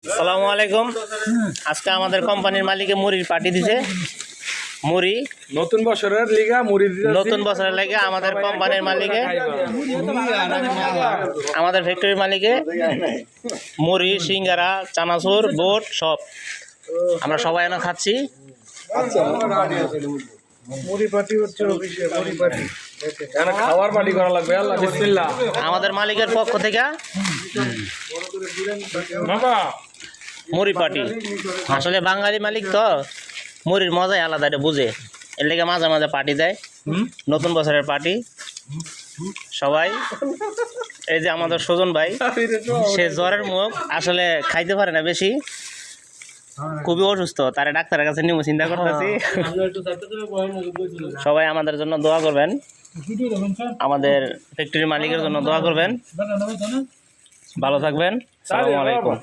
আসসালামু আলাইকুম। আজকে আমাদের কোম্পানির মালিকে মুড়ির পার্টি দিছে। মুড়ি নতুন বছরের লিগা মুড়ি নতুন বছরের লাগে আমাদের কোম্পানির মালিকে, আমাদের ফ্যাক্টরির মালিকে মুড়ি, সিঙ্গারা, চানাচুর, বোট সব আমরা সবাই এনে খাচ্ছি। মুড়ি পার্টি হচ্ছে অফিসে মুড়ি পার্টি এখানে খাওয়ার পার্টি করা লাগবে। আল্লাহ বিসমিল্লাহ। আমাদের মালিকের পক্ষ থেকে বাবা মুড়ি পার্টি। আসলে বাঙালি মালিক তো মুড়ির মজাই আলাদা, এটা বুঝে, এর লেগে মাঝে মাঝে পার্টি দেয়। নতুন বছরের পার্টি সবাই। এই যে আমাদের সুজন ভাই, সে জ্বরের মুখ, আসলে খাইতে পারে না বেশি, খুবই অসুস্থ, তারা ডাক্তারের কাছে নিয়ে চিন্তা করতেছি। সবাই আমাদের জন্য দোয়া করবেন, আমাদের ফ্যাক্টরির মালিকের জন্য দোয়া করবেন। ভালো থাকবেন। আসসালামু আলাইকুম।